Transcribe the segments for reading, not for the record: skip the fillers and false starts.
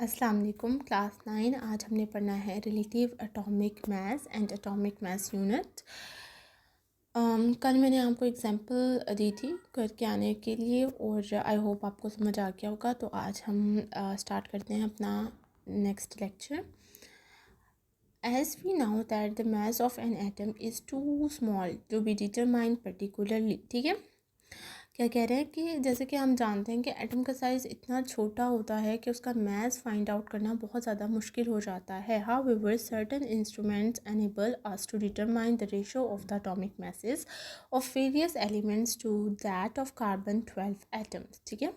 अस्सलाम वालेकुम क्लास 9। आज हमने पढ़ना है relative atomic mass and atomic mass unit. कल मैंने आपको एग्जांपल दी थी करके आने के लिए और आई होप आपको समझ आ गया होगा। तो आज हम स्टार्ट करते हैं अपना next lecture. As we know that the mass of an atom is too small to be determined particularly, ठीक है। क्या कह रहे हैं कि जैसे कि हम जानते हैं कि एटम का साइज़ इतना छोटा होता है कि उसका मास फाइंड आउट करना बहुत ज़्यादा मुश्किल हो जाता है। However, certain instruments enable us to determine the ratio of the atomic masses of various elements to that of carbon-12 atoms, ठीक है।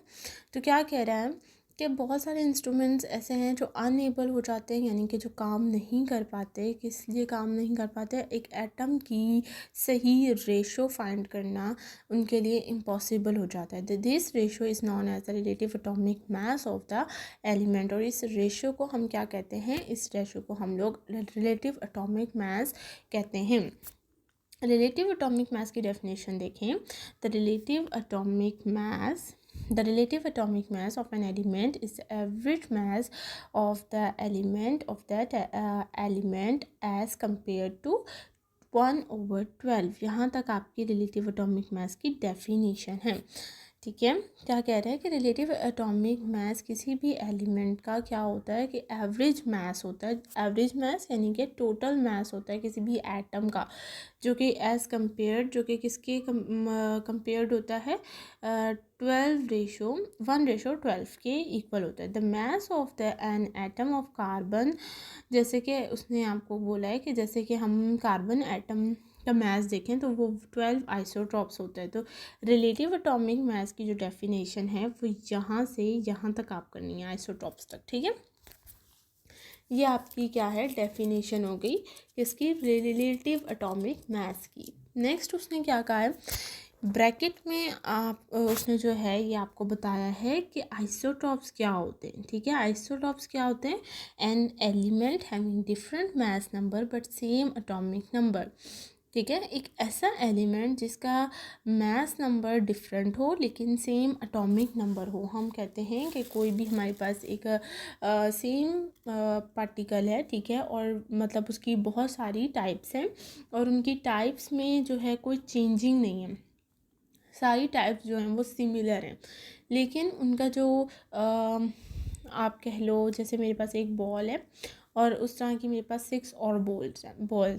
तो क्या कह रहा है कि बहुत सारे इंस्ट्रूमेंट्स ऐसे हैं जो अनएबल हो जाते हैं, यानी कि जो काम नहीं कर पाते। किस लिए काम नहीं कर पाते? एक एटम की सही रेशो फाइंड करना उनके लिए इम्पॉसिबल हो जाता है। This ratio is known as the relative atomic mass of the element. और इस रेशो को हम क्या कहते हैं? इस रेशो को हम लोग रिलेटिव एटॉमिक मास कहते हैं। रिलेटिव एटॉमिक मास की डेफिनेशन देखें। The relative atomic mass of an element is the average mass of the element of that element as compared to 1/12। यहाँ तक आपकी रिलेटिव एटॉमिक मास की डेफिनेशन है, ठीक है। क्या कह रहे हैं कि रिलेटिव एटॉमिक मास किसी भी एलिमेंट का क्या होता है कि एवरेज मास होता है। एवरेज मास यानी कि टोटल मास होता है किसी भी एटम का, जो कि एज़ कम्पेयर्ड, जो कि किसके कम्पेयर्ड होता है 1/12 के इक्वल होता है। The mass of the N atom of carbon, जैसे कि उसने आपको बोला है कि जैसे कि हम कार्बन एटम का मास देखें तो वो 12 आइसोटॉप्स होता है। तो रिलेटिव एटॉमिक मास की जो डेफिनेशन है वो यहाँ से यहाँ तक आप करनी है, आइसोटॉप्स तक, ठीक है। ये आपकी क्या है? डेफिनेशन हो गई किसकी? रिलेटिव एटॉमिक मास की। नेक्स्ट उसने क्या कहा है ब्रैकेट में, आप उसने जो है ये आपको बताया है कि आइसोटॉप्स क्या होते हैं, ठीक है। आइसोटॉप्स क्या होते हैं? An element having different mass number but same atomic number, ठीक है। एक ऐसा एलिमेंट जिसका मास नंबर डिफरेंट हो लेकिन सेम एटॉमिक नंबर हो। हम कहते हैं कि कोई भी हमारे पास एक सेम पार्टिकल है, ठीक है, और मतलब उसकी बहुत सारी टाइप्स हैं और उनकी टाइप्स में जो है कोई चेंजिंग नहीं है, सारी टाइप्स जो हैं वो सिमिलर हैं, लेकिन उनका जो आप कह लो जैसे मेरे पास एक बॉल है और उस तरह की मेरे पास 6 और बॉल्स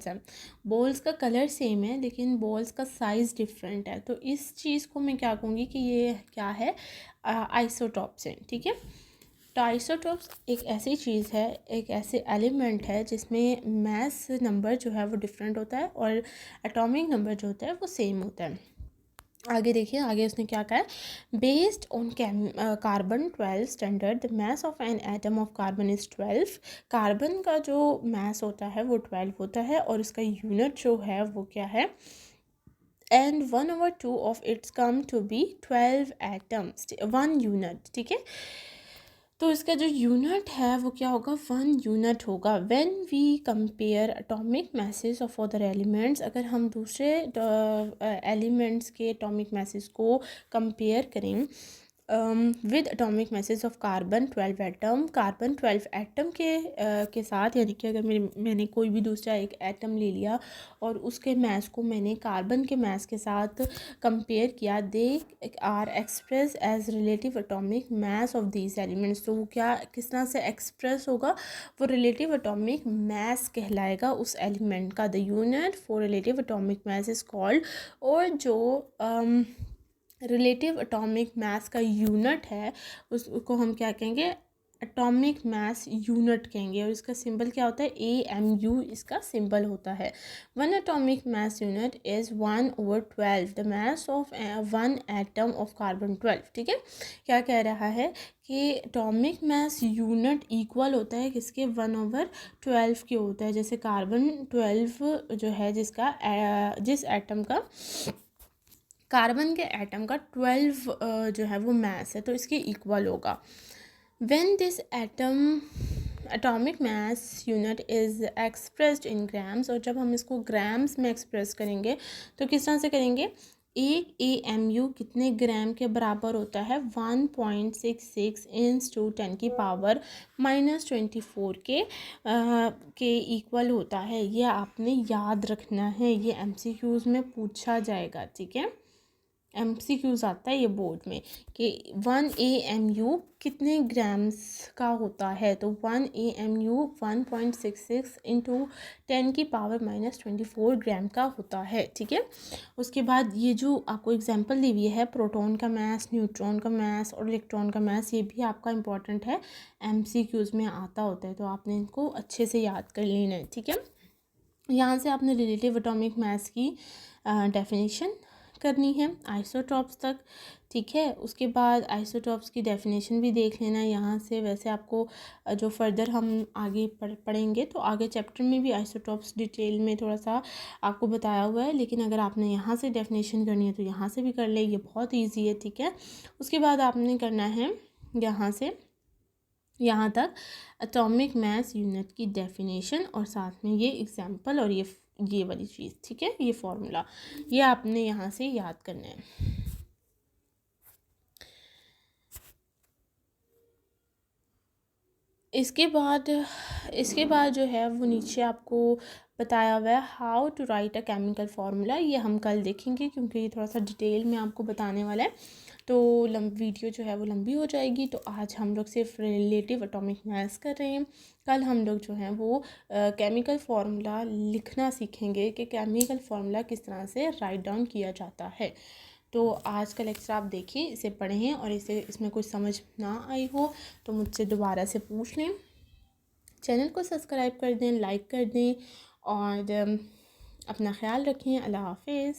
हैं। बॉल्स का कलर सेम है लेकिन बॉल्स का साइज़ डिफरेंट है। तो इस चीज़ को मैं क्या कहूँगी कि ये क्या है? आइसोटॉप्स हैं, ठीक है। तो आइसोटॉप्स एक ऐसी चीज़ है, एक ऐसे एलिमेंट है जिसमें मास नंबर जो है वो डिफरेंट होता है और एटॉमिक नंबर जो होता है वो सेम होता है। आगे देखिए, आगे उसने क्या कहा है? Based on carbon twelve standard the mass of an atom of carbon is 12। Carbon का जो मास होता है वो 12 होता है और इसका यूनिट जो है वो क्या है? And 1/2 of its come to be 12 atoms, 1 unit, ठीक है। तो इसका जो यूनिट है वो क्या होगा? 1 यूनिट होगा। When we compare atomic masses of other elements, अगर हम दूसरे एलिमेंट्स के एटॉमिक मैसेज को कंपेयर करें with atomic masses of carbon twelve atom, carbon twelve atom के साथ, यानी कि अगर मैंने कोई भी दूसरा एक एटम ले लिया और उसके मास को मैंने कार्बन के मास के साथ कंपेयर किया, they are express as relative atomic mass of these elements. तो वो क्या, किस तरह से एक्सप्रेस होगा? वो रिलेटिव एटॉमिक मास कहलाएगा उस एलिमेंट का। The unit for relative atomic mass is called, और जो रिलेटिव एटॉमिक मास का यूनिट है उसको हम क्या कहेंगे? एटॉमिक मास यूनिट कहेंगे। और इसका सिंबल क्या होता है? AMU इसका सिंबल होता है। 1 atomic mass unit is 1/12 the mass of 1 atom of carbon twelve, ठीक है। क्या कह रहा है कि एटॉमिक मास यूनिट इक्वल होता है किसके? 1/12 के होता है। जैसे कार्बन-12 जो है जिसका जिस एटम का, कार्बन के एटम का 12 जो है वो मास है तो इसके इक्वल होगा। When this atomic mass unit is expressed in grams, और जब हम इसको ग्राम्स में एक्सप्रेस करेंगे तो किस तरह से करेंगे? एक AMU कितने ग्राम के बराबर होता है? 1.66 इंस टू 10 की पावर -24 के इक्वल होता है। ये आपने याद रखना है, ये MCQs में पूछा जाएगा, ठीक है। MCQs आता है ये बोर्ड में कि 1 AMU कितने ग्राम्स का होता है। तो 1 AMU 1.66 इंटू 10 की पावर -24 ग्राम का होता है, ठीक है। उसके बाद ये जो आपको एग्जांपल दी हुई है, प्रोटॉन का मास, न्यूट्रॉन का मास और इलेक्ट्रॉन का मास, ये भी आपका इंपॉर्टेंट है, MCQs में आता होता है, तो आपने इनको अच्छे से याद कर लेना है, ठीक है। यहाँ से आपने रिलेटिव एटॉमिक मास की डेफिनेशन करनी है आइसोटॉप्स तक, ठीक है। उसके बाद आइसोटॉप्स की डेफिनेशन भी देख लेना है यहाँ से। वैसे आपको जो फर्दर हम आगे पढ़ेंगे तो आगे चैप्टर में भी आइसोटॉप्स डिटेल में थोड़ा सा आपको बताया हुआ है, लेकिन अगर आपने यहाँ से डेफिनेशन करनी है तो यहाँ से भी कर ले, ये बहुत ईजी है, ठीक है। उसके बाद आपने करना है यहाँ से यहाँ तक एटॉमिक मास यूनिट की डेफिनेशन और साथ में ये एग्जांपल और ये वाली चीज़, ठीक है, ये फॉर्मूला, ये आपने यहाँ से याद करना है। इसके बाद जो है वो नीचे आपको बताया हुआ है how to write a chemical formula. ये हम कल देखेंगे क्योंकि ये थोड़ा सा डिटेल में आपको बताने वाला है, तो वीडियो जो है वो लंबी हो जाएगी। तो आज हम लोग सिर्फ रिलेटिव एटॉमिक मास कर रहे हैं। कल हम लोग जो हैं वो केमिकल फार्मूला लिखना सीखेंगे कि केमिकल फार्मूला किस तरह से राइट डाउन किया जाता है। तो आज का लेक्चर आप देखिए, इसे पढ़ें और इसमें कुछ समझ ना आई हो तो मुझसे दोबारा से पूछ लें। चैनल को सब्सक्राइब कर दें, लाइक कर दें और अपना ख्याल रखें। अल्लाह हाफिज़।